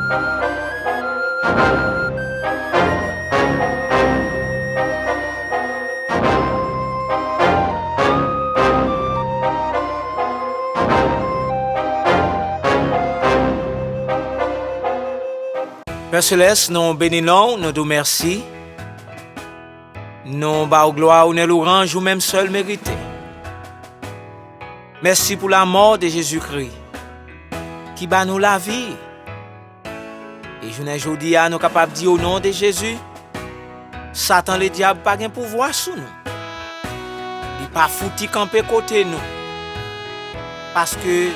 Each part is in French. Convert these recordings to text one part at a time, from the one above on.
Père Céleste, nous bénissons, nous te merci. Nous bas gloire, honneur, louange, ou même seul mérité. Merci pour la mort de Jésus-Christ, qui bat nous la vie. Et je ne aujourd'hui à nous capables de dire au nom de Jésus, Satan le diable pas de pouvoir sur nous. Il pas foutu camper côté nous. Parce que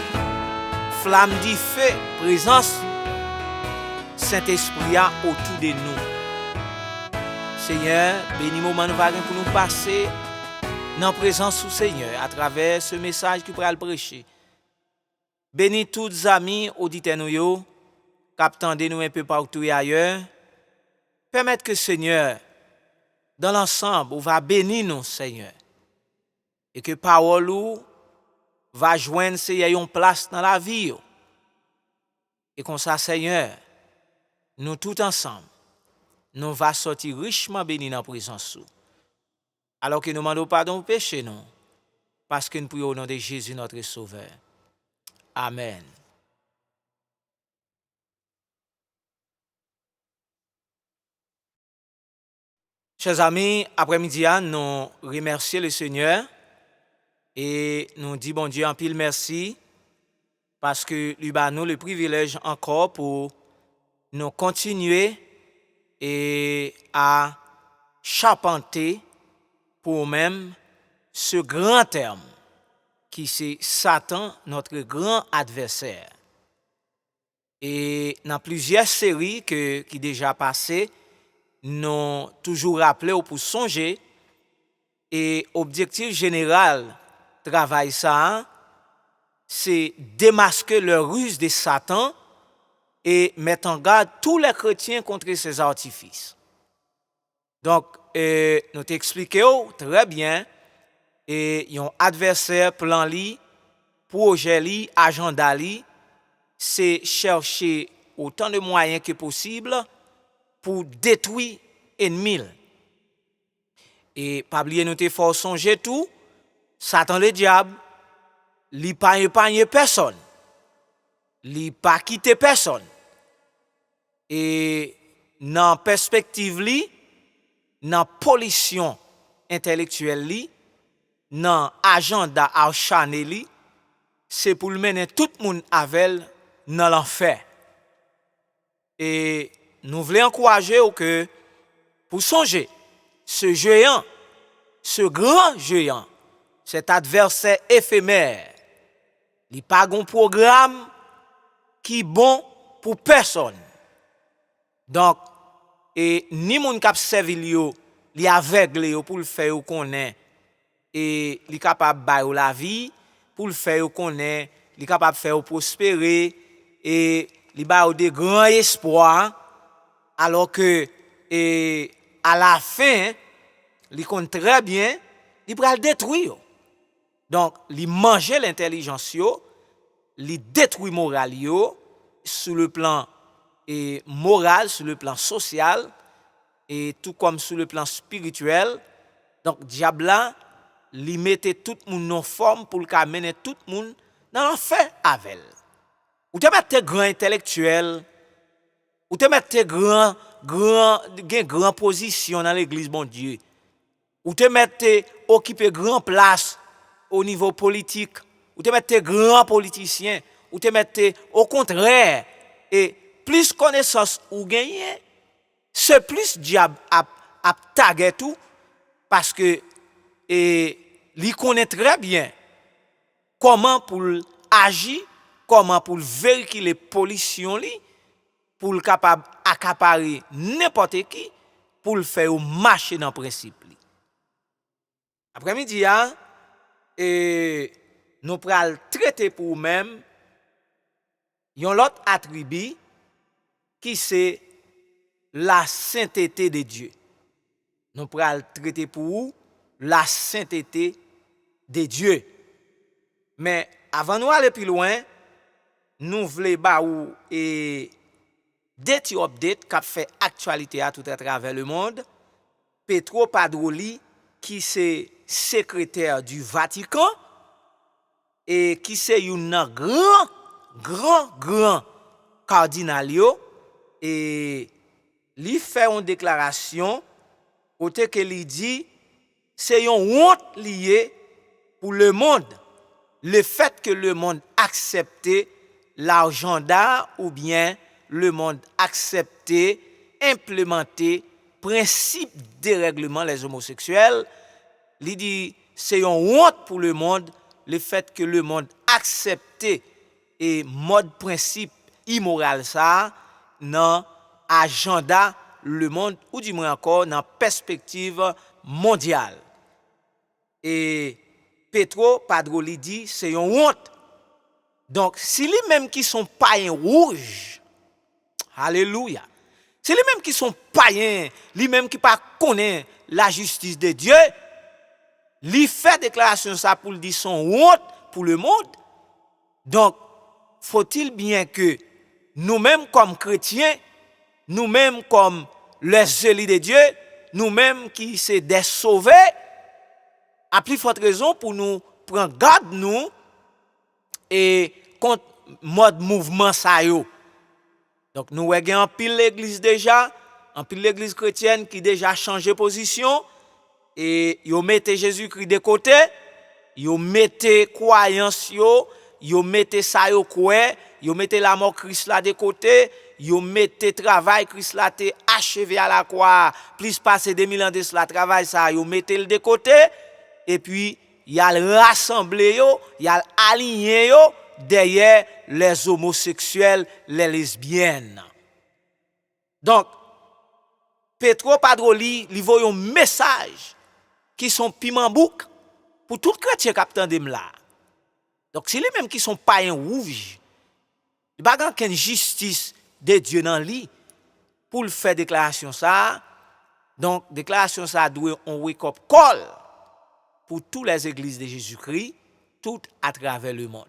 flamme du feu, présence Saint-Esprit a autour de nous. Seigneur, bénis moment nous pour nous passer dans la présence du Seigneur à travers ce message que pourra le prêcher. Bénis tous les amis auditeurs nous qui attendent nous un peu partout et ailleurs. Permettre que Seigneur, dans l'ensemble, on va bénir nous, Seigneur. Et que parole va joindre Seigneur une place dans la vie. Et comme ça, Seigneur, nous tous ensemble, nous va sortir richement bénis dans la présence. Alors que nous demandons pardon au péché, nous, parce que nous prions au nom de Jésus, notre Sauveur. Amen. Chers amis, après-midi, nous remercions le Seigneur et nous disons bon Dieu en pile merci parce que lui a nous le privilège encore pour nous continuer et à charpenter pour même ce grand terme qui c'est Satan, notre grand adversaire. Et dans plusieurs séries qui déjà passées, nous toujours rappelé pour songer et objectif général travail ça, c'est démasquer le ruse de Satan et mettre en garde tous les chrétiens contre ses artifices. Donc, nous t'expliquons très bien, et un adversaire plan li, projet li, agenda li, c'est chercher autant de moyens que possible pour détruire l'ennemi. Et pas oublier nous te faut songer tout, Satan le diable, li pas épargner personne. Li pas quitter personne. Et dans perspective li, dans pollution intellectuelle li, dans agenda acharné li, c'est pour le mener tout le monde avec dans l'enfer. Et nous voulons encourager que pour songer ce géant, ce grand géant, cet adversaire éphémère, il n'y a pas un programme qui est bon pour personne. Donc, et ni moun k'ap servi li aveugle pour le faire connaître et li capable ba la vie pour le faire connaître, li capable faire prospérer et li ba de grands espoirs alors que et à la fin li compte très bien, li pral détruire. Donc, li manger l'intelligence yo, li détruire moral yo sur le plan et moral, sur le plan social et tout comme sur le plan spirituel. Donc diable là, li mette tout le monde en forme pour le mener tout le monde dans l'enfer avec. Ou te mette grand intellectuel, ou te mette grand position dans l'église bon Dieu. Ou te mette occuper grand place au niveau politique, ou te mette grand politicien, ou te mette au contraire et plus connaissance ou gagner, c'est plus diable à taguer tout parce que il connaît très bien comment pour agir, comment pour vérifier les pollutions li, pour le capable accaparer n'importe qui pour le faire marcher dans le principe li. Après-midi nous pral traiter pour même yon l'autre attribut qui c'est la sainteté de Dieu. Nous pral traiter pour la sainteté de Dieu. Mais avant nous aller plus loin, nous voulons ba ou et Deti update qui fait actualité à tout à travers le monde. Pietro Parolin, qui c'est secrétaire du Vatican et qui c'est un grand cardinal et lui fait une déclaration côté que lui dit c'est une honte liée pour le monde le fait que le monde accepte l'agenda ou bien le monde accepte implémenter principe de règlement les homosexuels. Il dit c'est une honte pour le monde le fait que le monde accepte et mode principe immoral ça dans agenda le monde ou du moins encore dans perspective mondiale. Et Pietro Parolin dit c'est une honte. Donc si les mêmes qui sont païens rouges, alléluia. C'est les mêmes qui sont païens, les mêmes qui pas connaissent la justice de Dieu, li fait déclaration ça pour dire son honte pour le monde. Donc faut-il bien que nous-mêmes comme chrétiens, nous-mêmes comme les élus de Dieu, nous-mêmes qui sommes des sauvés, à plus forte raison pour nous prendre garde nous et contre mode mouvement ça yo. Donc nous avons en pile l'église déjà, en pile l'église chrétienne qui déjà changé position et yo mette Jésus-Christ de côté, yo mette croyance yo mette ça yo quoi, yo mette la mort Christ là de côté, yo mette travail Christ là te achevé à la croix, plus passé 2000 ans de cela travail ça yo mette le de côté et puis y a le rassemblé yo, y a aligné yo derrière les homosexuels, les lesbiennes. Donc Pietro Parolin lui voit un message qui sont piment bouc pour tout chrétien qui attendent là. Donc c'est les mêmes qui sont païens rouges. Il n'y a pas de justice de Dieu dans lui pour le faire déclaration ça. Donc déclaration ça doit un wake up call pour toutes les églises de Jésus-Christ tout à travers le monde.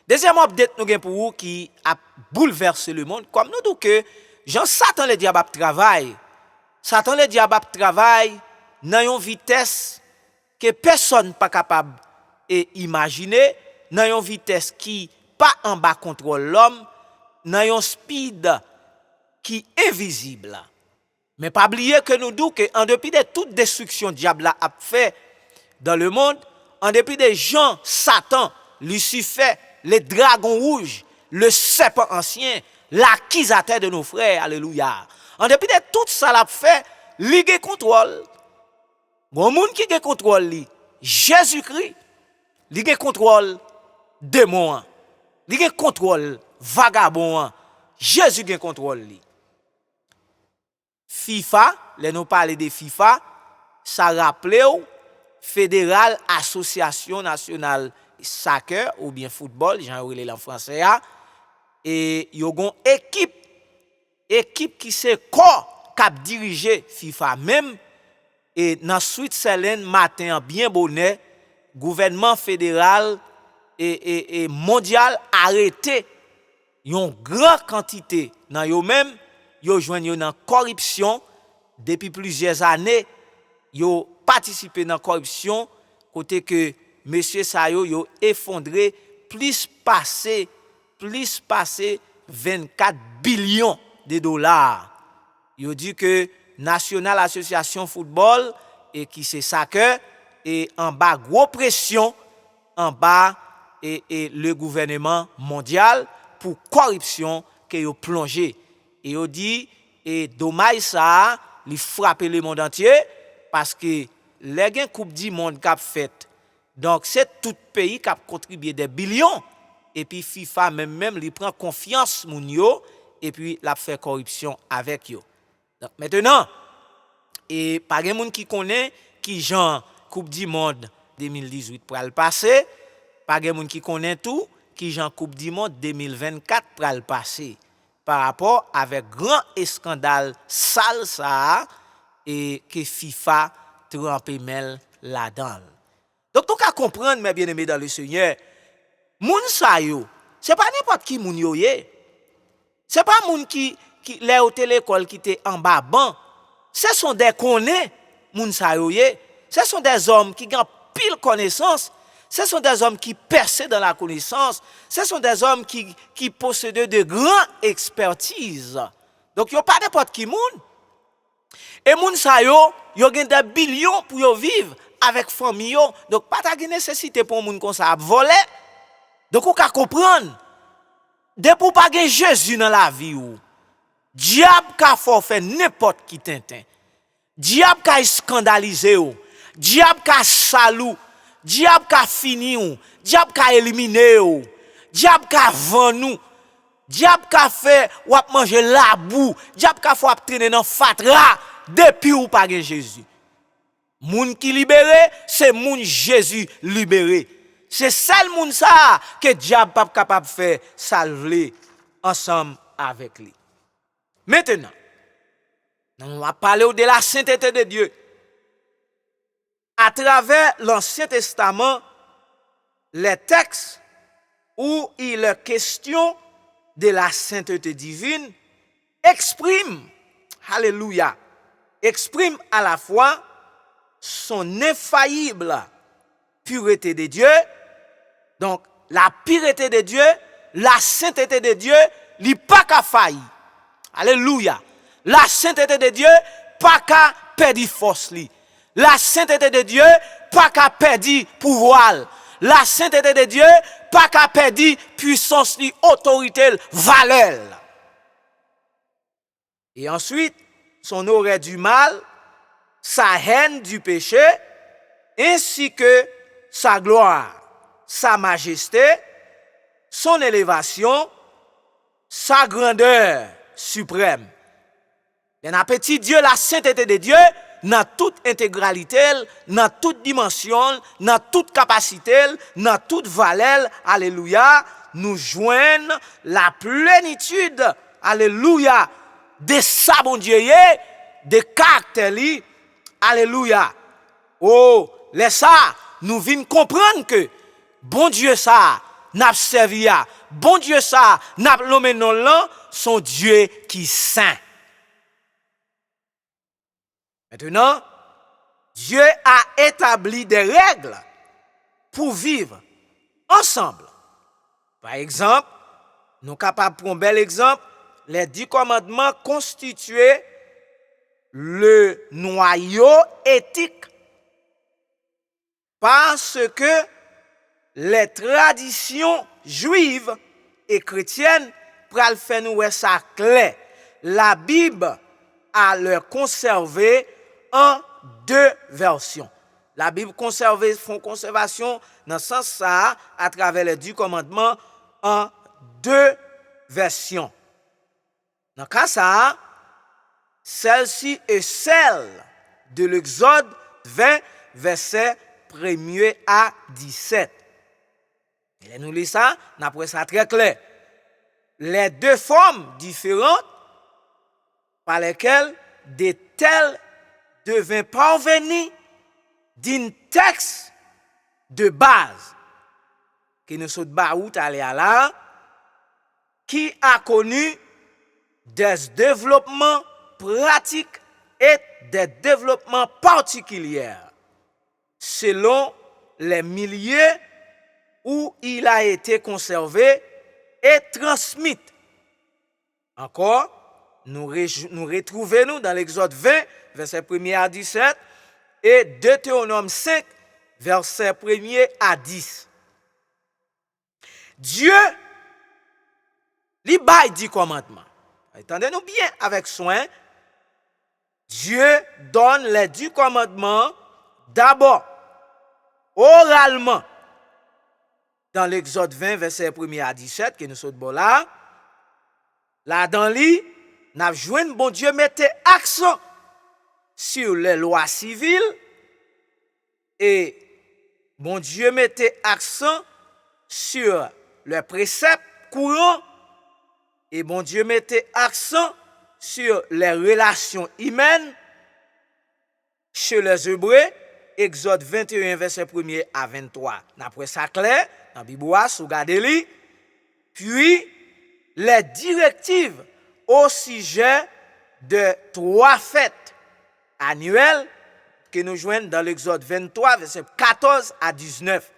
Deuxième update nous avons pour vous qui a bouleversé le monde comme nous disons que Jean Satan le diable travaille. Satan le diable travaille dans une vitesse que personne pas capable et imaginer, dans une vitesse qui pas en bas contrôle l'homme, dans un speed qui est invisible. Mais pas oublier que nous disons que en dépit de toute destruction diable a fait dans le monde, en dépit des gens Satan, Lucifer, les dragons rouges, le serpent ancien, l'accusateur de nos frères, alléluia. En dépit de tout ça l'a fait, li gen contrôle. Bon monde qui gen contrôle li, Jésus-Christ, li gen contrôle démon, li gen contrôle vagabond, Jésus gen contrôle li. FIFA, les nous parler de FIFA, ça rappelé Fédéral Association Nationale Soccer ou bien football, j'en relé en français et yo gon équipe qui c'est corps cap diriger FIFA même et dans Switzerland matin bien bonnet gouvernement fédéral et mondial arrêté yon grande quantité dans yo même yo joignent dans corruption depuis plusieurs années yo participé dans corruption côté que monsieur Sayo yo effondré plus passé 24 billions de dollars. Yo dit que National Association Football et qui c'est soccer et en bas gros pression en bas et le gouvernement mondial pour corruption que yo plongé et yo dit et dommage ça li frapper le monde entier parce que les gain coupe du monde qu'a fait donc c'est tout pays qui a contribué des billions et puis FIFA même li prend confiance moun yo et puis la fait corruption avec yo. Donc maintenant et pas gen moun qui connaît qui genre Coupe du monde 2018 pour le passer, pas gen moun qui connaît tout qui genre Coupe du monde 2024 pour le passer par rapport avec grand scandale sale ça et que FIFA trempé mêle là-dedans. Donc tout ka comprendre mes bien-aimés dans le Seigneur, moun sa yo, c'est pas n'importe qui moun yo yé. C'est pas moun qui les au l'école qui était en bas ban. Ce sont des connais moun sa yo ye. Ce sont des hommes qui ont pile connaissance. Ce sont des hommes qui percent dans la connaissance. Ce sont des hommes qui possèdent de grandes expertises. Donc, il n'y a pas n'importe qui moun. Et moun sa yo gen des billions pour yo vivre avec famille yo. Donc, pas de nécessité pour moun comme ça voler. Donc, on peut comprendre. Depuis pour pas gen Jésus dans la vie ou, diable ka fait n'importe qui tintin. Diable ka scandaliser ou, diable ka salou, diable ka fini ou, diable ka éliminer ou, diable ka vend nous, diable ka fait ou ap manger la boue, diable ka fait ap traîner dans fatra depuis ou pas gen Jésus. Moun qui libéré, c'est moun Jésus libéré. C'est seul moun ça que diable pas capable de faire salver ensemble avec lui. Maintenant, on va parler de la sainteté de Dieu. À travers l'Ancien Testament, les textes où il est question de la sainteté divine expriment, alléluia, expriment à la fois son infaillible pureté de Dieu. Donc, la pureté de Dieu, la sainteté de Dieu, li pas qu'à faillir. Alléluia. La sainteté de Dieu, pas qu'à perdre force li. La sainteté de Dieu, pas qu'à perdre pouvoir. La sainteté de Dieu, pas qu'à perdre puissance li, autorité, valeur. Et ensuite, son oreille du mal, sa haine du péché, ainsi que sa gloire, sa majesté, son élévation, sa grandeur suprême. Un appétit Dieu, la sainteté de Dieu, dans toute intégralité, dans toute dimension, dans toute capacité, dans toute valeur, alléluia, nous joignent la plénitude, alléluia, de sa bon Dieu, de caractère, alléluia. Oh, laisse ça, nous venons comprendre que bon Dieu ça, n'a servi à, bon Dieu ça, n'a nommé non là, son Dieu qui saint. Maintenant, Dieu a établi des règles pour vivre ensemble. Par exemple, nous sommes capables de prendre un bel exemple, les 10 commandements constituaient le noyau éthique. Parce que les traditions juives et chrétiennes pral faire nous ça clair. La Bible a leur conservé en 2 versions. La Bible font conservation dans ce sens ça à travers les 10 commandements en 2 versions. Dans le cas ça, celle-ci est celle de l'Exode 20 verset 1er à 17. Et nous lisons ça, nous apprenons ça très clair. Les 2 formes différentes par lesquelles de tels devaient parvenir d'un texte de base qui nous sommes baout aller à là, qui a connu des développements pratiques et des développements particuliers selon les milieux où il a été conservé et transmis. Encore, nous retrouvons dans l'Exode 20, verset 1er à 17, et Deutéronome 5, verset 1er à 10. Dieu, lui baille 10 commandements. Entendez-nous bien avec soin. Dieu donne les 10 commandements d'abord, oralement, dans l'Exode 20, verset 1er à 17, que nous sommes là. Là, dans lui, nous avons joué, bon Dieu mettait accent sur les lois civiles et bon Dieu mettait accent sur les préceptes courants et bon Dieu mettait accent sur les relations humaines chez les Hébreux, Exode 21, verset 1er à 23. Après ça clair, dans la Bible, vous regardez. Puis, les directives au sujet de 3 fêtes annuelles que nous joignons dans l'Exode 23, verset 14 à 19.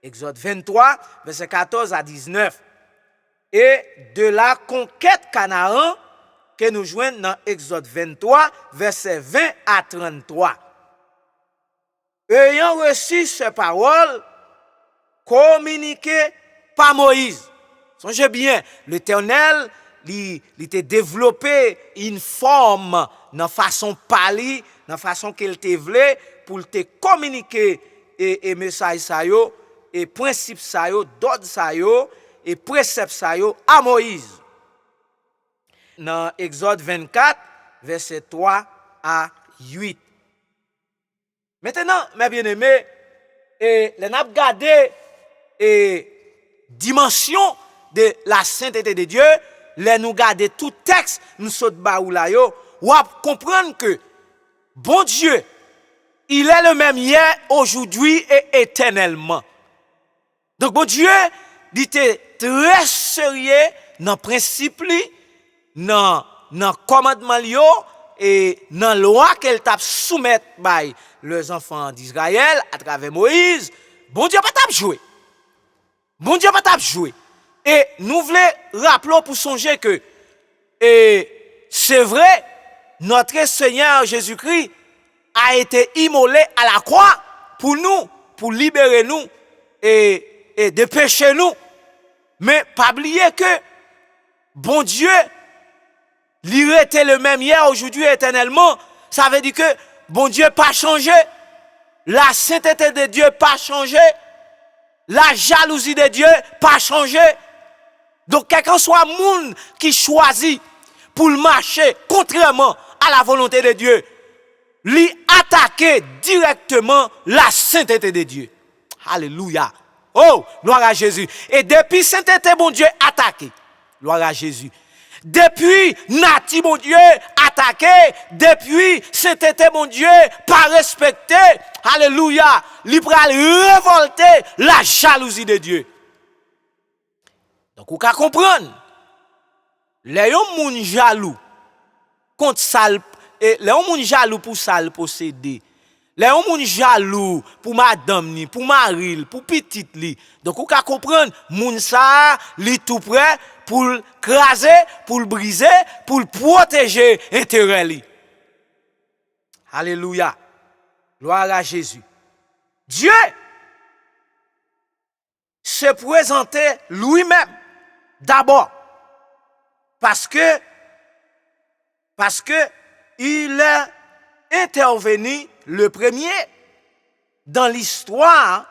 Exode 23, verset 14 à 19. Et de la conquête Canaan que nous joignons dans Exode 23, verset 20 à 33. Ayant reçu ces paroles communiquées par Moïse. Songez bien, l'Éternel, il était développé une forme dans façon parler, dans façon qu'il te voulait pour te communiquer et message ça yo et principe ça yo, d'ordre ça yo et précepte ça yo à Moïse. Dans Exode 24, verset 3 à 8. Maintenant, mes bien-aimés, et les n'a regardé et dimension de la sainteté de Dieu, les nous garder tout texte, nous saute ba ou la yo, ou à comprendre que bon Dieu, il est le même hier, aujourd'hui et éternellement. Donc bon Dieu, il était très sérieux dans le principe, dans le commandement et dans la loi qu'elle t'a soumettre par les enfants d'Israël à travers Moïse. Bon Dieu pas t'a joué. Bon Dieu pas t'a joué. Et nous voulons rappeler pour songer que c'est vrai, notre Seigneur Jésus-Christ a été immolé à la croix pour nous, pour libérer nous et de pécher nous. Mais pas oublier que bon Dieu, il était le même hier, aujourd'hui, éternellement. Ça veut dire que bon Dieu pas changé. La sainteté de Dieu pas changé. La jalousie de Dieu pas changé. Donc, quel que soit le monde qui choisit pour marcher contrairement à la volonté de Dieu, lui attaquer directement la sainteté de Dieu. Alléluia. Oh, gloire à Jésus. Et depuis sainteté, bon Dieu attaqué. Gloire à Jésus. Depuis Nati, mon Dieu, attaqué. Depuis sainteté, mon Dieu, pas respecté. Alléluia. Libéral révolter la jalousie de Dieu. Donc, vous pouvez comprendre. Les gens jaloux contre ça, les gens jaloux pour ça le posséder. Les gens jaloux pour madame ni, pour Maril, pour petite li. Donc vous pouvez comprendre, moun ça li tout prêt pour le craser, pour le briser, pour le protéger intérêt li. Alléluia. Gloire à Jésus. Dieu se présentait lui-même d'abord parce que il est intervenu le premier dans l'histoire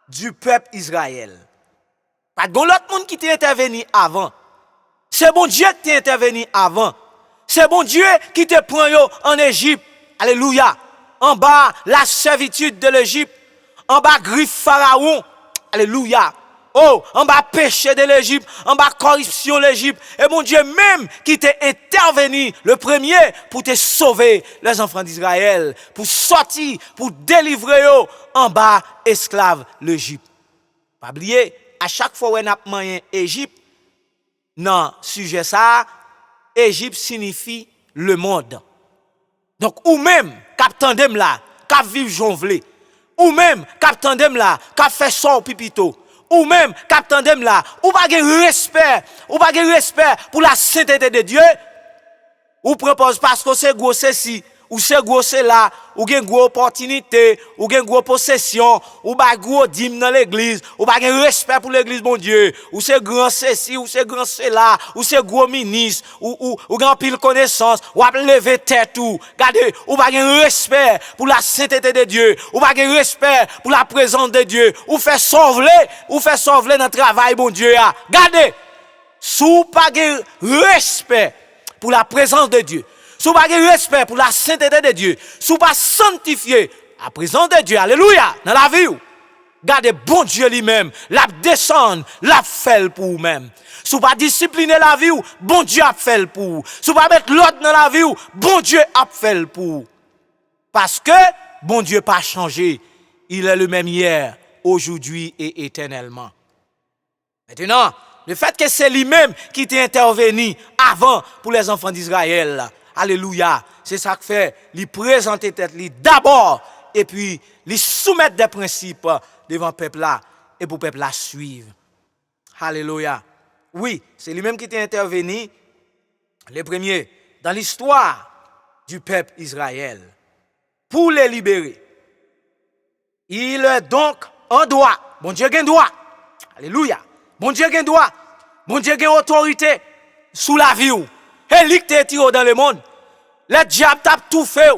du peuple Israël. Pas de l'autre monde qui t'est intervenu avant. C'est bon Dieu qui t'est intervenu avant. C'est bon Dieu qui te prend en Égypte. Alléluia. En bas, la servitude de l'Égypte. En bas, griffe Pharaon. Alléluia. Oh, en bas, péché de l'Égypte. En bas, corruption de l'Égypte. Et mon Dieu même qui t'est intervenu le premier pour te sauver les enfants d'Israël. Pour sortir, pour délivrer eux en bas, esclaves l'Égypte. Pas oublier, à chaque fois où on a moyen Égypte, non, sujet ça, Égypte signifie le monde. Donc, ou même, cap tandem là, cap vive jonvlé. Ou même, cap tandem là, cap fait sort pipito. Ou même, cap tandem là, ou pas de respect pour la sainteté de Dieu. Ou propose parce que c'est gros ceci, ou c'est gros c'est là, ou gen gros opportunité, ou gen gros possession, ou ba gros dîme dans l'église, ou pas de respect pour l'église mon Dieu, ou c'est grand ceci, ou c'est grand cela, ou c'est gros ministre, ou grand pile connaissance, ou a lever tête tout. Regardez, ou pas de respect pour la sainteté de Dieu, ou pas de respect pour la présence de Dieu, ou fait sauver dans le travail mon Dieu. Regardez, sous pas de respect pour la présence de Dieu, sous pas de respect pour la sainteté de Dieu, sous pas sanctifier la présence de Dieu, alléluia, dans la vie. Gardez bon Dieu lui-même, la descend, la fait pour vous-même. Sous pas discipliner la vie, bon Dieu a fait pour vous. Sous pas mettre l'autre dans la vie, bon Dieu a fait pour vous. Parce que bon Dieu pas changé, il est le même hier, aujourd'hui et éternellement. Maintenant, Le fait que c'est lui-même qui t'est intervenu avant pour les enfants d'Israël. Alléluia. C'est ça que fait. Il présente tête d'abord et puis il soumettre des principes devant le peuple là et pour le peuple là suivre. Alléluia. Oui, c'est lui-même qui t'est intervenu, les premiers, dans l'histoire du peuple Israël, pour les libérer. Il est donc en droit. Bon Dieu a un droit. Alléluia. Bon Dieu a un droit. Bon Dieu a une autorité sous la vie. Et lui qui tiré dans le monde. Le diable t'a tout fait.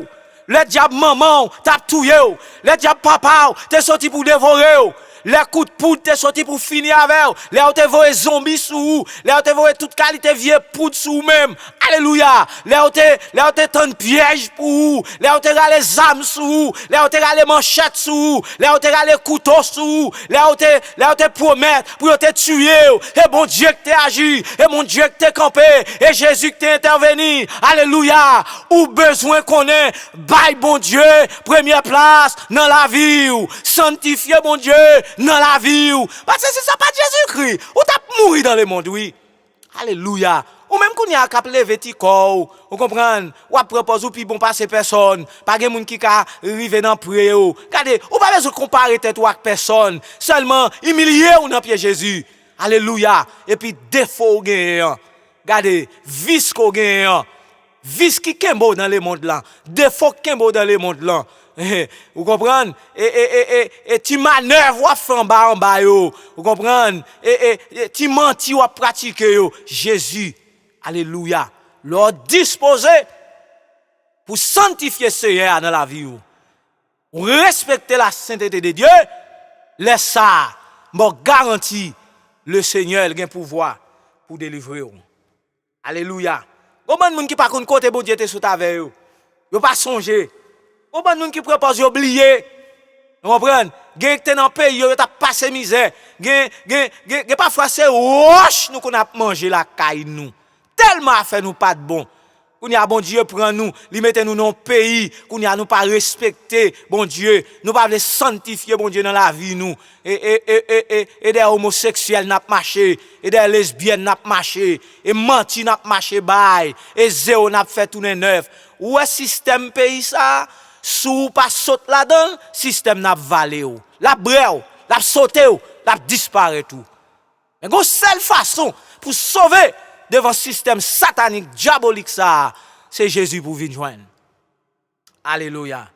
Le diable maman t'a tout fait. Le diable papa t'es sorti pour dévorer. Les coups de poudre t'es sorti pour finir avec. Les t'es volé zombies sous vous. Les t'es volé toute qualité vieille poudre sous vous-même. Alléluia. Les t'es tant de pièges pour vous. Les t'es râlé les armes sous vous. Les t'es râlé les manchettes sous vous. Les t'es râlé les couteaux sous vous. Les t'es promettre pour te tuer. Et bon Dieu que t'es agi. Et mon Dieu que t'es campé. Et Jésus que t'es intervenu. Alléluia. Ou besoin qu'on ait. Bye bon Dieu. Première place dans la vie. Sanctifier bon Dieu. Dans la vie. Parce que c'est ça pas Jésus-Christ. Ou t'as mouru dans le monde, oui. Alléluia. Ou même qu'on y a qu'à lever tes corps. Vous comprenez? Ou à proposer, puis bon, passer personne. Pas de monde qui a arrivé dans le pré. Regardez, ou pas besoin de comparer tête avec personne. Seulement, humilier ou dans pied Jésus. Alléluia. Et puis, défaut gagnant. Regardez, vice qu'on gagne. Vice qui kembo dans le monde là. Défaut kembo dans le monde là. Vous comprenez? Et tu manœuvres ou en bas yo. Vous comprenez? Et tu menti ou pratiquer yo. Jésus, alléluia, leur disposé pour sanctifier Seigneur dans la vie. Pour respecter la sainteté de Dieu, laisse ça, me garantit le Seigneur a un pouvoir pour délivrer. Alléluia. Comment moun qui pas kon côté bon Dieu te sous ta veille yo pas songer. Comment moun qui propose oublier. Vous comprenez? Gen te dans pays yo t'a passé misère. Gen parfois c'est roche nous qu'on a mangé la caille nous. Tellement fait nous pas de bon. Qu'on y a bon Dieu prend nous, li mette nous dans pays, qu'on y a nous pas respecter bon Dieu, nous pas veut sanctifier bon Dieu dans la vie nous. Et des homosexuels n'a marché, et des lesbiennes n'a marché, et menti n'a marché bail, et zéro n'a fait tourner neuf. Ou est système pays ça, sous pas saute là-dedans, système n'a valé ou. La brèo, la sauté ou, la disparaît tout. Mais une seule façon pour sauver devant le système satanique, diabolique ça, c'est Jésus pour venir joindre. Alléluia.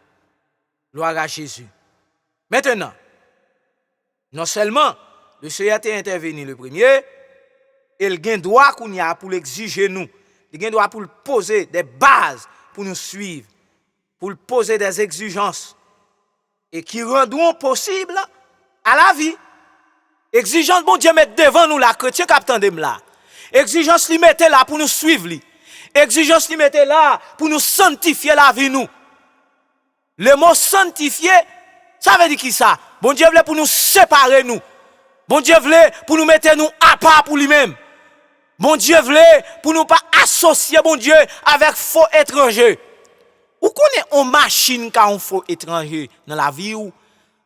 Gloire à Jésus. Maintenant, non seulement le Seigneur est intervenu le premier, il a droit qu'on y a pour l'exiger nous. Il a droit pour poser des bases pour nous suivre, pour poser des exigences et qui rendront possible à la vie. Exigence, bon Dieu, mettre devant nous la chrétien captain de là. Exigence li mette là pour nous suivre li. Exigence li mette là pour nous sanctifier la vie nous. Le mot sanctifier, ça veut dire qui ça? Bon Dieu voulait pour nous séparer nous. Bon Dieu voulait pour nous mettre nous à part pour lui-même. Bon Dieu voulait pour nous pas associer bon Dieu avec faux étrangers. Ou connaît une machine quand on faux étranger dans la vie ou?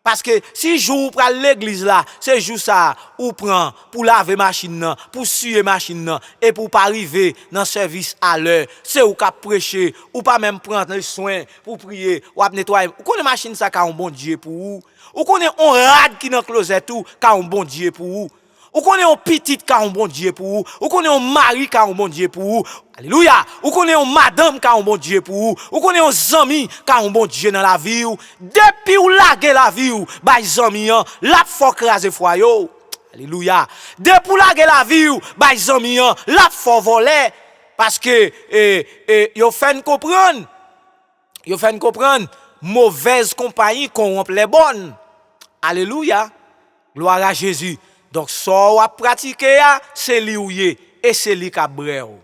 Parce que si jour pour l'église là, c'est jour ça ou prend pour laver machine pour suer machine et pour pas arriver dans service à l'heure, c'est ou qu'a prêcher ou pas même prendre le soin pour prier ou nettoyer. Ou connaît machine ça quand on bon Dieu pour vous. Ou connaît on rad qui dans closet tout quand on bon Dieu pour vous. Ou connaît un petit quand on bon Dieu pour vous. Ou connaît un mari quand on bon Dieu pour vous. Alléluia. Ou connaît un madame quand on bon Dieu pour vous. Ou connaît un ami quand on bon Dieu dans la vie. Depuis ou laguer la vie, bah zami la faut craser foyo. Alléluia. Depuis ou laguer la vie, bah zami la faut voler parce que yo fait comprendre. Yo fait comprendre mauvaise compagnie corrompt les bonnes. Alléluia. Gloire à Jésus. Donc, ça à pratiquer, c'est liouye et c'est li cabreo.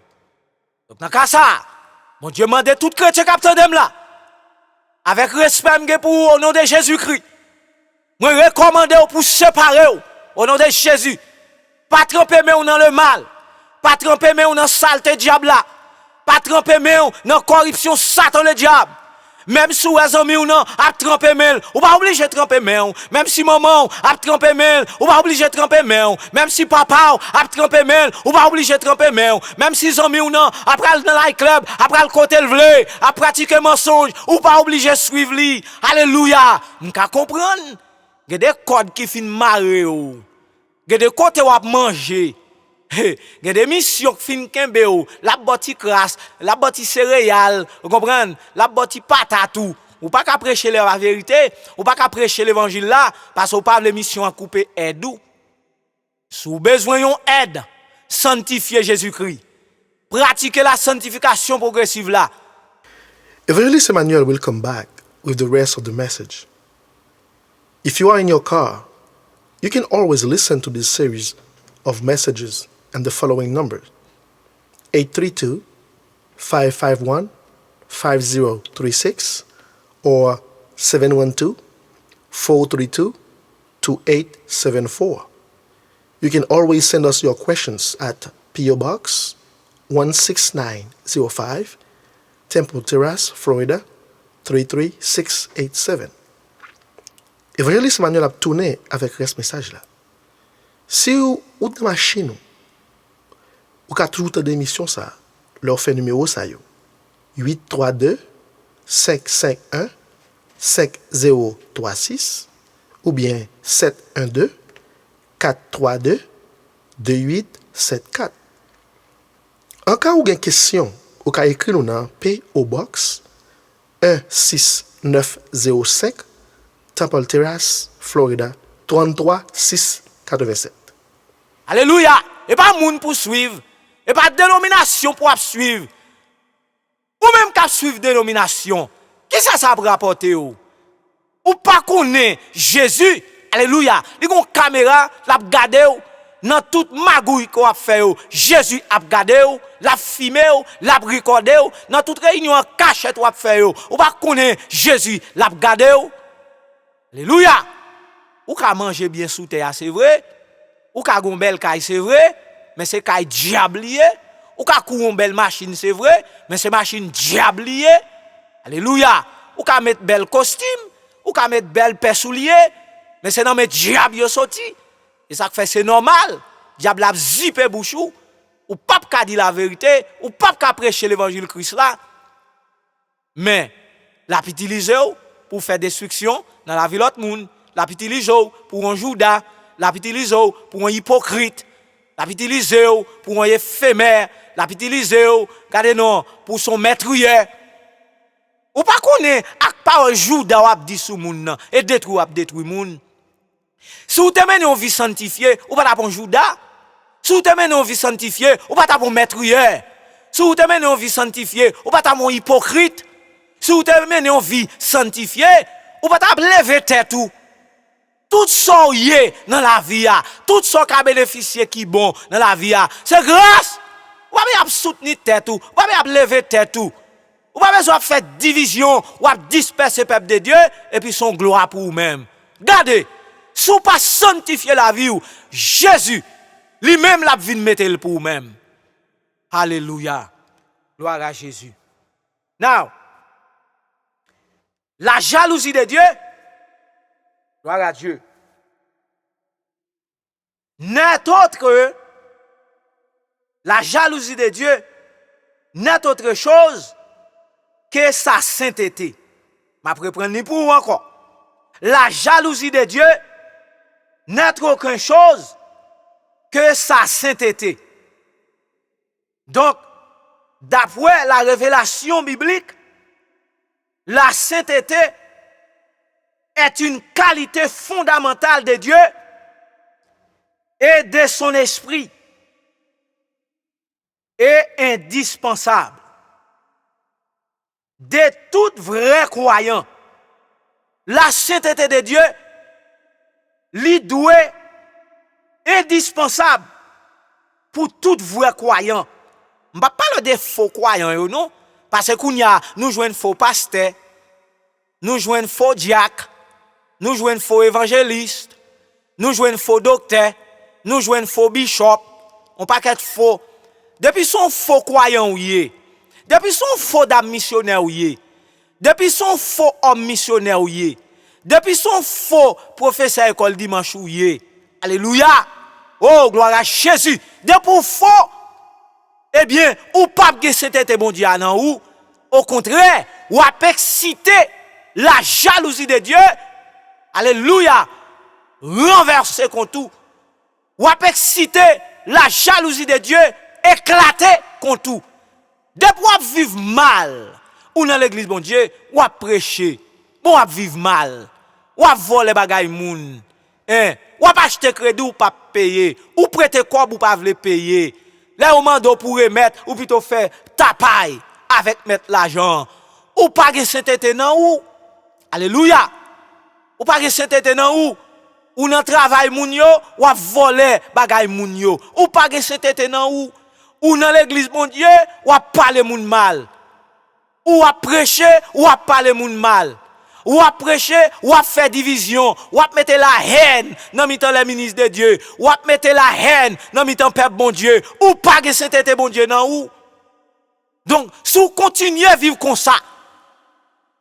Donc, dans ça, mon Dieu m'a dit tout chrétien capteur d'em là, avec respect pour au nom de Jésus-Christ. Moi, recommande pour séparer au nom de Jésus. Pas tremper mais dans le mal. Pas tremper mais dans saleté diable là. Pas tremper mais dans corruption Satan le diable. Même si les amis ou non, a trempé mel, ou pas obligé de tremper mel. Même si maman a trempé mel, ou pas obligé de tremper mel. Même si papa a trempé mel, ou pas obligé de tremper mel. Même si les amis ou non, après le dans club, après le côté le vle, à pratiquer mensonge, ou pas obligé de suivre lui. Alléluia. M'ka comprendre. Il y a des codes qui fin marrer ou. Il y a des côtés où manger. Il y a des missions qui fin kembe ou. La botti crasse, la botti céréales, vous comprenez? La botti patatou. Ou pas qu'à prêcher la vérité, ou pas qu'à prêcher l'évangile là, parce qu'on parle de mission à couper aide ou. Si vous besoin d'une aide, sanctifier Jésus-Christ. Pratiquer la sanctification progressive là. Evangelist Emmanuel will come back with the rest of the message. If you are in your car, you can always listen to this series of messages and the following numbers: 832-551-5036 or 712-432-2874. You can always send us your questions at P.O. Box 16905, Temple Terrace, Florida 33687. Evangelist Emmanuel a tourné avec ce message là. Si vous êtes dans la machine, vous avez toujours des émissions ça, leur fait numéro ça yo. 832-551-5036 ou bien 712-432-2874. En cas où vous avez une question, vous pouvez écrire nous dans P.O. Box 16905, Temple Terrace, Florida 33687. Alléluia. Et pas moun pour suivre. Et pas dénomination pour suivre. Ou même qu'à suivre dénomination. Qui ça peut rapporter ou? Ou pas connaît Jésus. Alléluia. Il y a une caméra, l'a regardé dans toute magouille qu'on a fait. Jésus a regardé, l'a filmé, l'a recordé, dans toute réunion en cachette qu'on a fait. Ou pas connaît Jésus, l'a regardé. Alléluia. Ou ka manger bien sous terre, c'est vrai. Ou ka gon belle caille, c'est vrai. Mais c'est caille diablier. Ou ka kou belle machine, c'est vrai. Mais c'est machine diablier. Alléluia. Ou ka mettre belle costume. Ou ka mettre belle paire soulier. Mais c'est dans mes diable yo sorti. Et ça fait c'est normal. Diable a zippé bouchou. Ou pas ka dire la vérité. Ou pas ka prêcher l'évangile Christ là. Mais l'a utiliser pour faire destruction dans la vie de l'autre monde. L'a utiliser pour un Judas. L'a utiliser pour un hypocrite. L'a utiliser pour un éphémère. L'a utiliser pour son maîtrier. Ou pas connaît ak parole Judas ou dit sous moun et détruit moun. Si vous t'aimez une vie sanctifiée, ou pas t'apprendre Judas. Si vous t'aimez une vie sanctifiée, ou pas t'apprendre maîtrier. Si vous t'aimez une vie sanctifiée, ou pas t'apprendre hypocrite. Si vous t'aimez une vie sanctifiée, ou pas t'apprendre lever tête tout. Tout ça y est dans la vie, tout ça qui a bénéficié qui bon dans la vie, c'est grâce. Ou pas soutenir tête tout, ou pas lever tête tout. Ou pas besoin de faire division, ou disperser le peuple de Dieu, et puis son gloire pour vous-même. Regardez, si vous pas sanctifier la vie, Jésus, lui-même l'a vie de mettre pour vous-même. Alléluia. Gloire à Jésus. Now, la jalousie de Dieu, gloire à Dieu, n'est autre que la jalousie de Dieu n'est autre chose que sa sainteté. Je vais prendre pour vous encore. La jalousie de Dieu n'est autre chose que sa sainteté. Donc, d'après la révélation biblique, la sainteté est une qualité fondamentale de Dieu et de son esprit et indispensable de tout vrai croyant. La sainteté de Dieu lui doit indispensable pour tout vrai croyant. Je ne parle pas de faux croyants, non? Parce que nous jouons faux pasteur, nous jouons faux diacre, nous jouons faux évangéliste, nous jouons faux docteur, nous jouons faux bishop, on pas qu'être faux. Depuis son faux croyant ou yé, depuis son faux dame missionnaire ou yé, Depuis son faux homme missionnaire ou yé, depuis son faux professeur école dimanche ou yé. Alléluia. Oh, gloire à Jésus. Depuis faux, eh bien, ou pas que c'était bon Dieu nan ou. Au contraire, ou a excité la jalousie de Dieu. Alléluia. Renverser contre tout. Ou a excité la jalousie de Dieu, éclater contre tout. Depuis ou vivre mal, ou dans l'église bon Dieu, ou a prêcher, bon a vivre mal, ou a voler bagay moun, ou a acheter crédit ou pas payer, ou prêter quoi ou pas vle payer. Là au mando pour remettre ou plutôt faire tapaille avec mettre l'argent. Ou pas gen sainteté nan ou. Alléluia. Ou pas gen sainteté nan ou nan travail moun yo, ou a voler bagay moun yo. Ou pas gen sainteté nan ou dans l'église bon Dieu, ou a parler moun mal. Ou a prêcher, ou a parler moun mal. Ou a prêcher, ou a faire division, ou a mettre la haine dans mitan les ministres de Dieu, ou a mettre la haine dans mitan peuple bon Dieu, ou pas que sainteté bon Dieu nan ou. Donc, si vous continuez à vivre comme ça,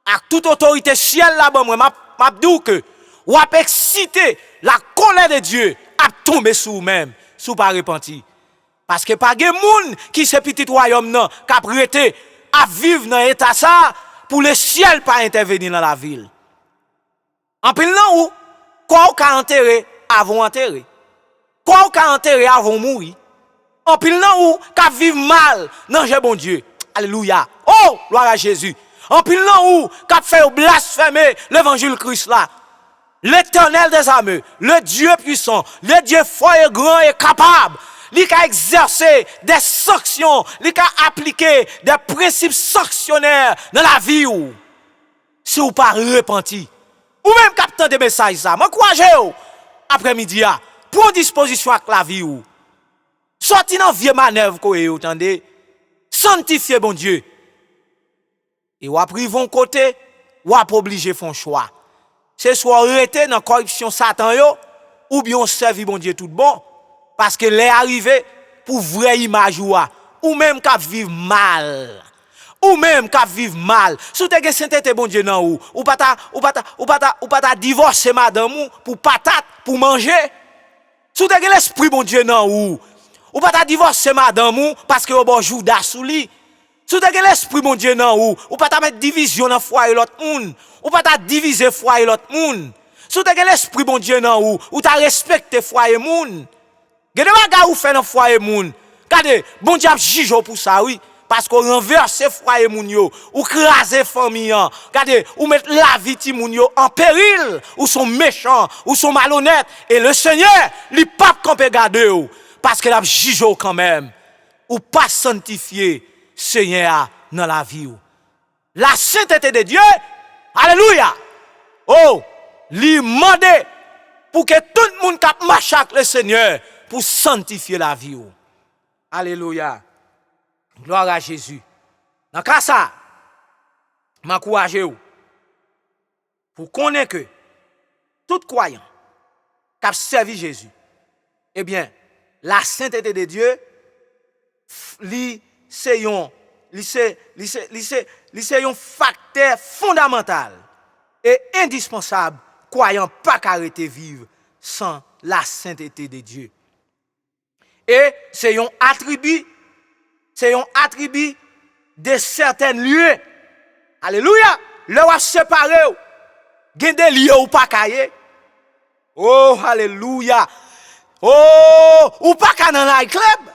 avec toute autorité ciel là-bas, moi, m'a dit que, ou a excité la colère de Dieu, à tomber sur vous-même, si vous pas repenti. Parce que pas de monde qui se petit royaume non, qui a prêté à vivre dans l'état ça, pour le ciel pas intervenir dans la ville. En pile nan ou, quoi ou enterré avant enterré. Quoi ou enterré avant mourir. En pile nan ou, qui vivre mal dans le bon Dieu. Alléluia. Oh, gloire à Jésus. En pile nan ou, qui fait blasphémer l'évangile Christ là. L'Éternel des armées, le Dieu puissant, le Dieu fort et grand et capable. Il a exercé des sanctions, il a appliqué des principes sanctionnaires dans la vie ou. Si vous pas repenti. Ou même captant des messages ça. Moi courage après-midi prends disposition avec la vie ou. Sorti dans vieux manœuvre ko vous entendez. Sanctifier bon Dieu. Et ou après vont côté ou obligé font choix. C'est soit arrêter dans corruption Satan yo ou bien servir bon Dieu tout bon. Parce que les arrivé pour vraie image ou même qu'à vivre mal. Ou même qu'à vivre mal. Si tu as sainteté bon Dieu nan ou pas ta divorcer madame pour patate pour manger. Si tu as l'esprit bon Dieu nan ou pas ta divorcer madame parce que bon Judas sous lui. Si tu as l'esprit bon Dieu nan ou pas ta mettre division dans foyer l'autre monde. Ou pas ta diviser foyer l'autre monde. Si tu as l'esprit bon Dieu nan ou ta respecter foyer monde. Gade baga ou fait dans foyer moun. Gade, bon Dieu juge pour ça oui parce qu'on renverse foyer moun yo, ou craser famille. Gade, ou mettre la vie ti moun yo en péril, ou sont méchants, ou sont malhonnêtes et le Seigneur, li pas camper garder ou parce que l'a juge quand même. Ou pas sanctifier Seigneur dans la vie ou. La sainteté de Dieu, alléluia. Oh, li mandé pour que tout le monde qui marche avec le Seigneur pour sanctifier la vie. Alléluia. Gloire à Jésus. Dans cas ça, m'encourager pour connaître que tout croyant qui a servi Jésus, eh bien, la sainteté de Dieu, c'est un facteur fondamental et indispensable, croyant pas qu'arrêter vivre sans la sainteté de Dieu. Et c'est un attribut de certains lieux. Alléluia. Le wa séparé. Gen des lieux ou pas caillé. Oh, alléluia. Oh, ou pas ka dans la club.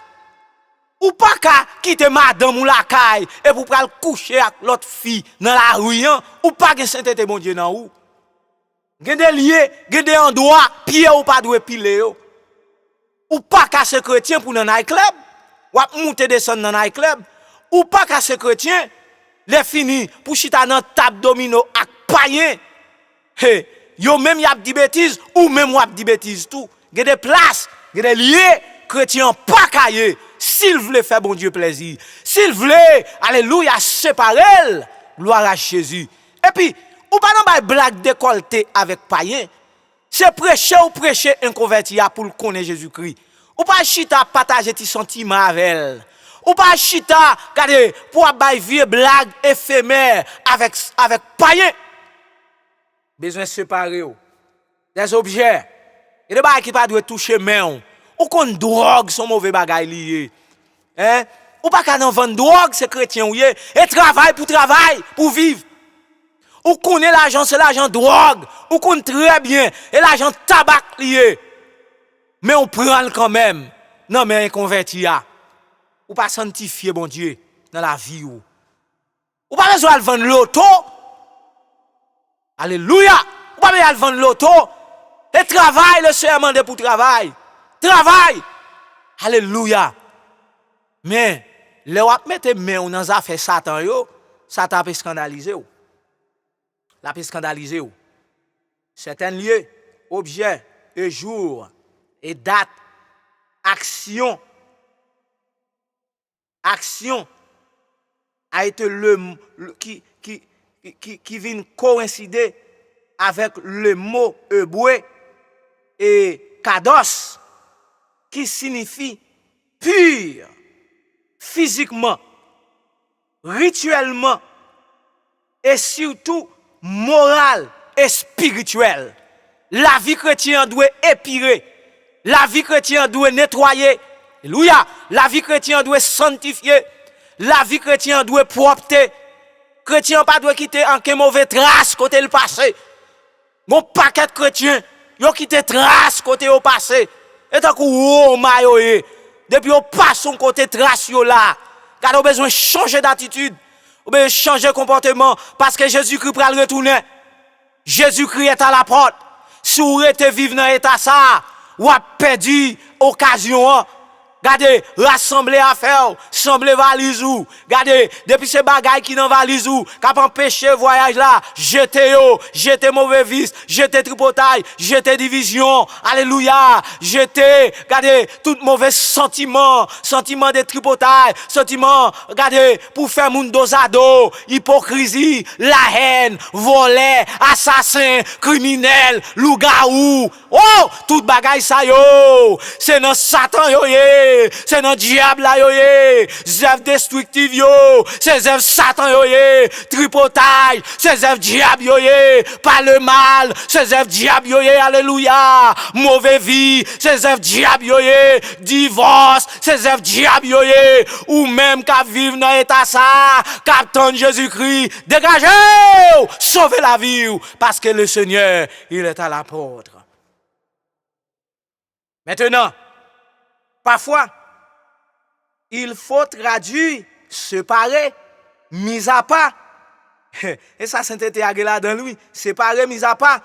Ou pas ka quitter madame ou la caille et pour pral coucher avec l'autre fille dans la rue. Ou pas gen sainteté bon Dieu nan ou. Gen des lieux, gen des endroits pied ou pas doit piler yo. Ou pas qu'à ce chrétien pour dans night club, ou monter descendre dans night club, ou pas qu'à ce chrétien, les fini pour chita dans table domino ak païen. Hey, yo même y a dit bêtises ou même y a dit bêtises tout. Gè des places, gè des lieux chrétien pas caillé, s'il voulait faire bon Dieu plaisir, s'il voulait alléluia séparer, gloire à Jésus. Et puis ou pas dans bay blague décolleté avec païen. C'est prêcher ou prêcher un converti pour le connaître Jésus-Christ. Ou pas chita partager tes sentiments avec elle. Ou pas chita, regardez, pour avoir vie blague éphémère avec païen. Besoin de séparer des objets. Et des bagages qui pas doit toucher main. Ou qu'on drogue son mauvais bagage lié. Hein? Ou pas qu'à vendre drogue, c'est chrétien ou et travail, pour vivre. Ou qu'on est l'argent, c'est l'argent drogue. Ou qu'on très bien, et l'argent tabac lié. Mais on prend quand même. Non, mais converti à. Ou pas sanctifier, bon Dieu, dans la vie ou. Ou pas besoin de vendre l'auto. Alléluia. Ou pas besoin de vendre l'auto. Et travail, le Seigneur demande pour travail. Travail. Alléluia. Mais, le wap mette main dans affaire Satan yo, Satan peut scandaliser ou. La peut scandaliser ou. Certains lieux, objets, et jours, et dates, actions a été qui vient coïncider avec le mot hébreu et kados qui signifie pur physiquement, rituellement et surtout moral et spirituel. La vie chrétienne doit épirer. La vie chrétienne doit nettoyer. Alléluia. La vie chrétienne doit sanctifier. La vie chrétienne doit propter. Chrétien pas doit quitter en quelle mauvaise trace côté le passé. Mon paquet de chrétiens, yo quitté trace côté au passé. Et tant que oh mayoé, depuis on passe son côté trace yo là. Car on besoin changer d'attitude. On besoin changer de comportement parce que Jésus-Christ va le retourner. Jésus-Christ est à la porte. Si vous êtes vivre dans l'état ça, ou a perdu occasion. Regardez, rassembler affaire, sembler valise ou. Regardez, depuis ces bagailles qui dans valise ou, qui empêché voyage là, jeter mauvais vice, jeter tripotaille, jeter division. Alléluia. Jeter, regardez, tout mauvais sentiment de tripotaille, sentiment, regardez, pour faire moun dosado, hypocrisie, la haine, voler, assassin, criminel, loup-garou. Oh, tout bagaille ça yo, c'est dans Satan yo ye. C'est dans diable là yo ye, zèv destructive yo, c'est zèv Satan yo ye, tripotaille, c'est zèv diable yo ye, pas le mal, c'est zèv diable yo ye, alléluia, mauvais vie, c'est zèv diable yo ye, divorce, c'est zèv diable yo ye, ou même qu'à vivre dans état ça, captain Jésus-Christ, dégagez, sauvez la vie, parce que le Seigneur, il est à la porte. Maintenant, parfois, il faut traduire, séparer, mis à part. Et ça, sainteté a là dans lui, séparer, mis à part.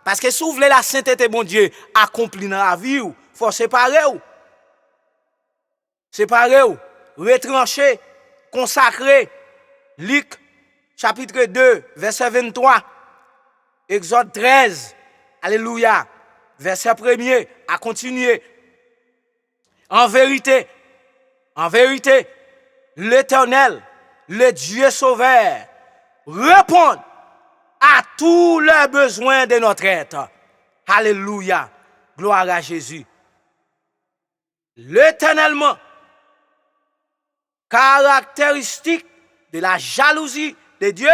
Parce que si vous voulez la sainteté, bon Dieu, accomplie dans la vie, il faut séparer. Séparer, retrancher, consacrer. Luc, chapitre 2, verset 23. Exode 13, alléluia. Verset 1er, à continuer. En vérité, l'Éternel, le Dieu sauveur, répond à tous les besoins de notre être. Alléluia. Gloire à Jésus. L'éternellement, caractéristique de la jalousie de Dieu,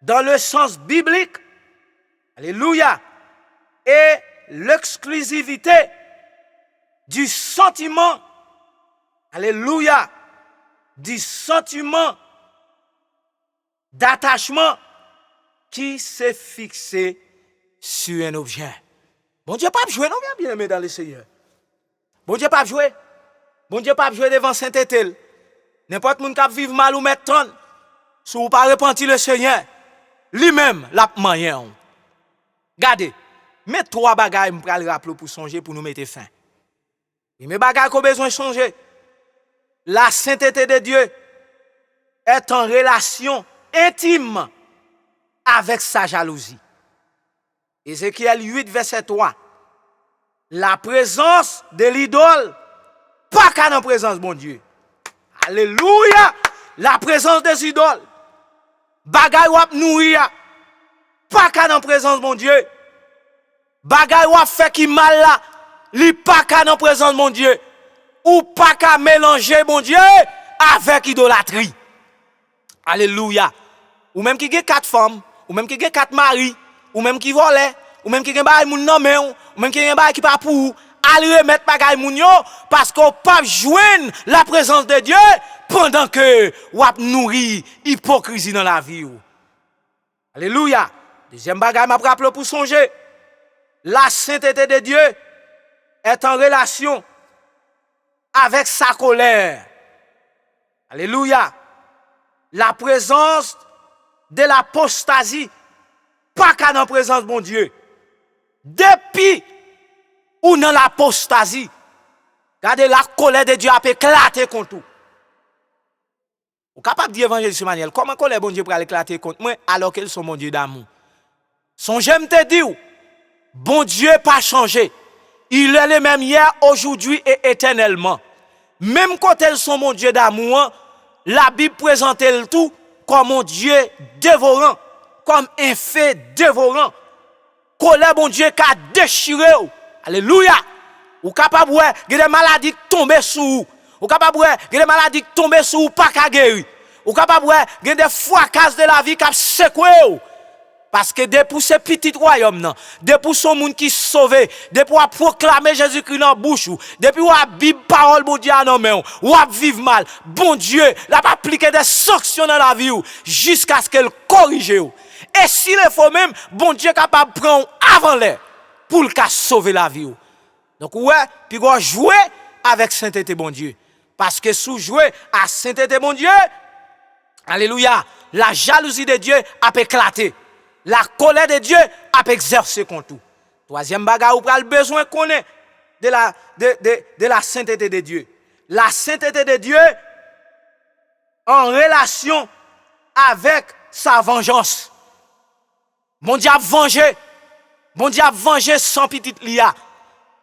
dans le sens biblique, alléluia, et l'exclusivité du sentiment, alléluia, du sentiment d'attachement qui s'est fixé sur un objet. Bon Dieu pas jouer, non bien aimé dans le Seigneur. Bon Dieu pas jouer. Bon Dieu pas jouer devant Saint-Étel. N'importe qui qui vivre mal ou mettre 30, si vous pas repentir le Seigneur, lui-même l'a moyen. Regardez, mais trois bagages me pral rappeler pour songer pour nous mettre fin. Et mes bagages qu'on besoin de changer. La sainteté de Dieu est en relation intime avec sa jalousie. Ézéchiel 8, verset 3. La présence de l'idole, pas qu'à dans présence de bon Dieu. Alléluia! La présence des idoles, bagay wap nourrir, pas qu'à dans présence de mon Dieu. Bagay wap fait qui mal là, li pas qu'à dans présence de mon Dieu. ou pas qu'à mélanger bon Dieu avec idolâtrie. Alléluia. Ou même qui a 4 femmes, ou même qui a 4 maris, ou même qui vole, ou même qui a un moun nan men, ou même qui a un qui pas pour al remettre bagay moun yo parce qu'on pas joindre la présence de Dieu pendant que ou ap nourri hypocrisie dans la vie. Alléluia. Deuxième bagay m'a rappelé pour songer. La sainteté de Dieu est en relation avec sa colère. Alléluia. La présence de l'apostasie, pas qu'à dans la présence de mon Dieu. Depuis ou dans l'apostasie, regardez la colère de Dieu a éclaté contre tout. Vous êtes capable de dire évangéliste Manuel, comment colère bon Dieu pour éclater contre moi alors qu'ils sont mon Dieu d'amour? Songez me te dire, bon Dieu pas changé. Il est le même hier, aujourd'hui et éternellement. Même quand elles sont mon Dieu d'amour, la Bible présente le tout comme mon Dieu dévorant, comme un feu dévorant. Colère bon Dieu qui a déchiré. Alléluia. Ou capable ouais, des maladies tomber sur vous. Ou capable ouais, des maladies tomber sur vous pas qu'à guérir. Ou capable ouais, des fracas de la vie qui a secoué. Parce que depuis ce petit royaume, non, depuis son monde qui sauvé, depuis on proclamer Jésus-Christ dans la bouche, depuis on a Bible parole bon Dieu dans main, on a vivre mal, bon Dieu, l'a pas appliqué des sanctions dans la vie jusqu'à ce qu'elle corrige. Et s'il est faux même, bon Dieu est capable de prendre avant l'air pour le cas sauver la vie. Donc ouais, puis on jouer avec sainteté bon Dieu. Parce que sous jouer à sainteté bon Dieu, alléluia, la jalousie de Dieu a éclaté. La colère de Dieu a exercé contre tout. Troisième bagage, vous avez besoin de connaître de la sainteté de Dieu. La sainteté de Dieu en relation avec sa vengeance. Bon Dieu a vengé. Bon Dieu a vengé sans petite lia.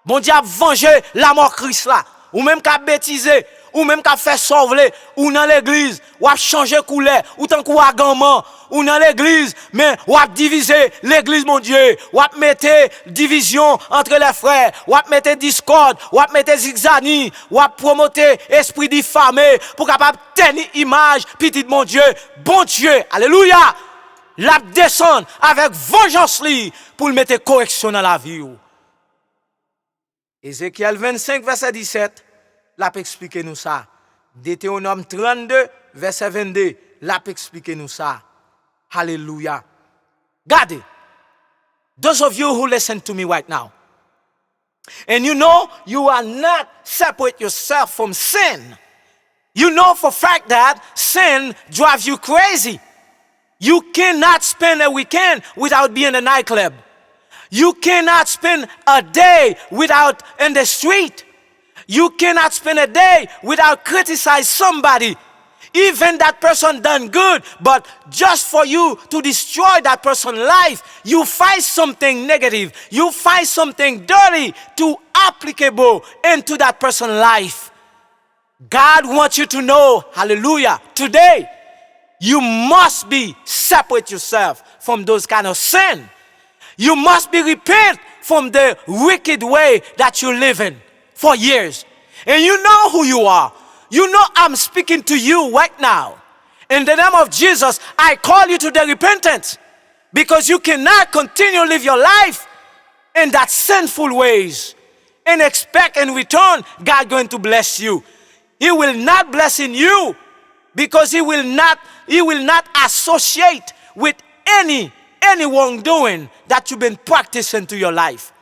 Bon Dieu a vengé la mort Christ là. Ou même qu'a bêtisé. Ou même qu'a fait sauver. Ou dans l'église. Ou a changé couleur. Ou tant qu'on a gamin. Ou dans l'église, mais ou a divisé l'église, mon Dieu, ou a mettre division entre les frères, ou a mettre discorde, ou a mettre zigzani, ou a promoter esprit diffamé pour capable tenir image, petit mon Dieu, alléluia, la descendre avec vengeance li pour le mettre correction dans la vie. Ézéchiel 25, verset 17, l'a expliqué nous ça. Deutéronome 32, verset 22, l'a expliqué nous ça. Hallelujah. God, those of you who listen to me right now, and you know you are not separate yourself from sin. You know for fact that sin drives you crazy. You cannot spend a weekend without being in a nightclub. You cannot spend a day without in the street. You cannot spend a day without criticize somebody. Even that person done good, but just for you to destroy that person's life, you find something negative, you find something dirty to applicable into that person's life. God wants you to know, hallelujah, today, you must be separate yourself from those kind of sin. You must be repent from the wicked way that you live in for years. And you know who you are. You know I'm speaking to you right now. In the name of Jesus, I call you to the repentance. Because you cannot continue to live your life in that sinful ways. And expect in return, God going to bless you. He will not bless in you. Because he will not associate with any wrongdoing that you've been practicing to your life.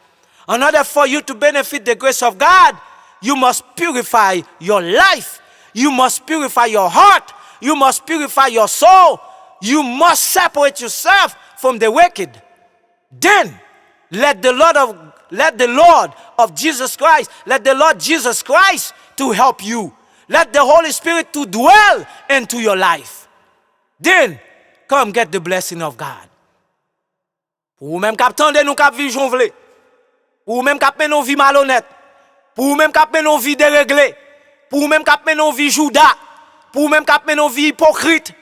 In order for you to benefit the grace of God, you must purify your life. You must purify your heart. You must purify your soul. You must separate yourself from the wicked. Then let the Lord of Jesus Christ, let the Lord Jesus Christ to help you. Let the Holy Spirit to dwell into your life. Then come get the blessing of God. Pour vous même cap tande nous cap vivre jonvlé. Pour vous même cap mener une vie malhonnête. Pour vous même cap mener une vie déréglée. Pour vous même cap mener une vie Judas. Pour vous même cap mener une vie hypocrite.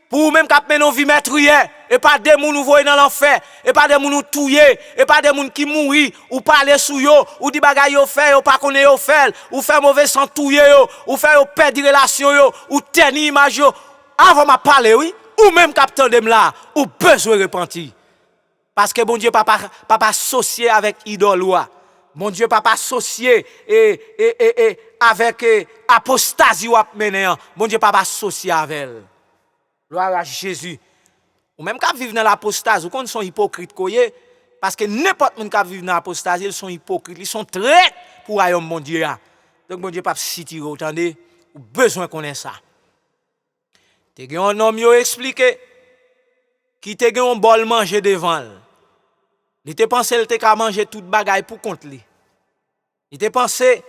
Pour vous même cap mener une vie meurtrière et pas des moun ou voyer dans l'enfer, et pas des moun ou touyer, et pas des moun qui mourir, ou parler sous yo, ou di bagay yo fait, ou pas connaît yo fait, ou faire mauvais sans touyer yo, ou faire yo perdre relation yo, ou tenir image yo. Avant m'a parler, oui, ou même capteur dem là, ou besoin repentir. Parce que bon Dieu papa associé avec idole. Mon Dieu papa associé avec apostasie ou mené. Mon Dieu papa associé avec elle. Gloire à Jésus. Ou même quand vivent dans l'apostasie, ou quand ils sont hypocrites parce que n'importe qui qui vit dans l'apostasie, ils sont hypocrites, ils sont très pour royaume mon Dieu. Donc mon Dieu papa cité attendez, ou besoin connaître ça. Te gen un homme yo expliqué qui te gen un bol manger devant. Il te pensé il te ka manger toute bagaille pour compte li. Il te pensé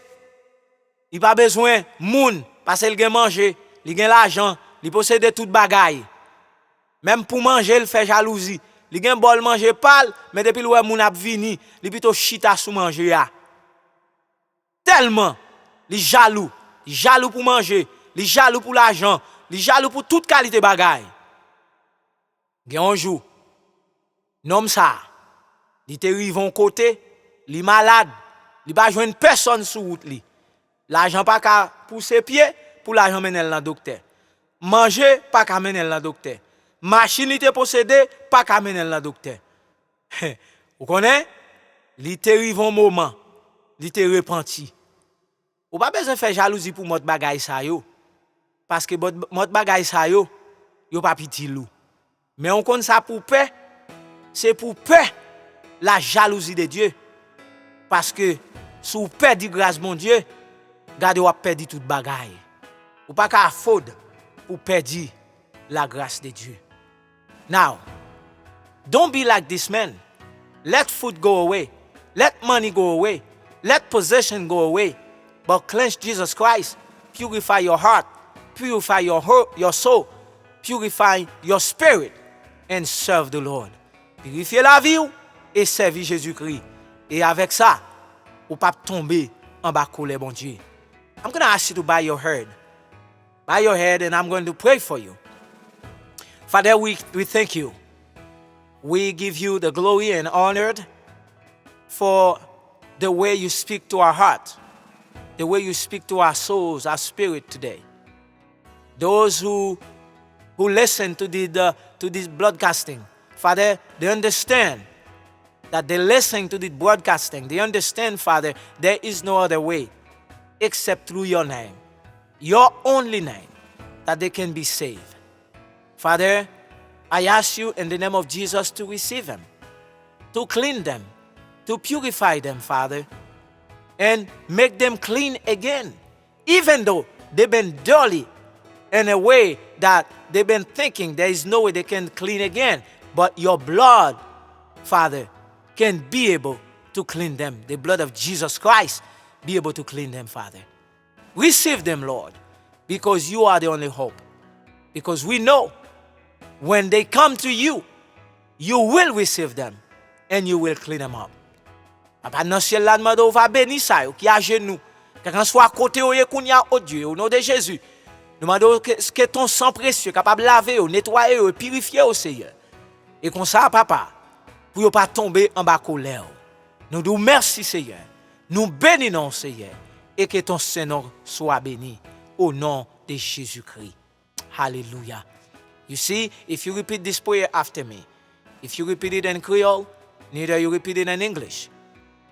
il pas besoin moun parce qu'il gen manger, il gen l'argent, il possède toute bagaille. Même pour manger, il fait jalousie. Il gen bol manger pal, mais depuis le moun ap vini, il plutôt chita sous manger ya. Tellement il jaloux pour manger, il jaloux pour l'argent, il jaloux pour toute qualité bagaille. Gen un jour, nom ça, il te rive un côté, il malade, il pas joindre personne sur route li. L'argent pas ka pousser pied pour l'argent mener dans docteur. Manger pas ka mener dans docteur. Machine il te possédé pas ka mener dans docteur. Vous connaissez? Il te rive un moment, il te repenti. Ou pas besoin faire jalousie pour mot bagay sa yo. Parce que mot bagay sa yo pas petit lou. Mais on connaît ça pour paix, c'est pour paix la jalousie de Dieu. Parce que si vous perdez grâce mon Dieu, gardez ou perdre toute bagaille. Ou pas qu'à faute pour perdre la grâce de Dieu. Now, don't be like this man. Let food go away. Let money go away. Let possession go away. But cleanse Jesus Christ. Purify your heart. Purify your soul. Purify your spirit. And serve the Lord. Purifiez la vie et servir Jésus-Christ. Et avec ça, ou pas tomber en bas colère bon Dieu. I'm going to ask you to bow your head. Bow your head and I'm going to pray for you. Father, we thank you. We give you the glory and honor for the way you speak to our heart, the way you speak to our souls, our spirit today. Those who listen to this broadcasting, Father, they understand that they listen to this broadcasting. They understand, Father, there is no other way except through your name, your only name, that they can be saved. Father, I ask you in the name of Jesus to receive them, to clean them, to purify them, Father, and make them clean again, even though they've been dirty in a way that they've been thinking there is no way they can clean again. But your blood, Father, can be able to clean them. The blood of Jesus Christ be able to clean them, Father. Receive them, Lord, because you are the only hope. Because we know when they come to you, you will receive them and you will clean them up. Papa, dans ciel là, nous va bénir ça, qui a genoux, quand soit à côté ou ya au Dieu, au nom de Jésus. Nous demandons que ton sang précieux capable de laver, nettoyer, purifier au Seigneur. Et comme ça, papa, pour ne pas tomber en bas colère. Nous disons merci, Seigneur. Nous bénissons, Seigneur. Et que ton Seigneur soit béni au nom de Jésus-Christ. Hallelujah. You see, if you repeat this prayer after me, if you repeat it in Creole, neither you repeat it in English,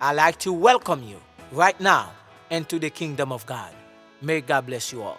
I'd like to welcome you right now into the kingdom of God. May God bless you all.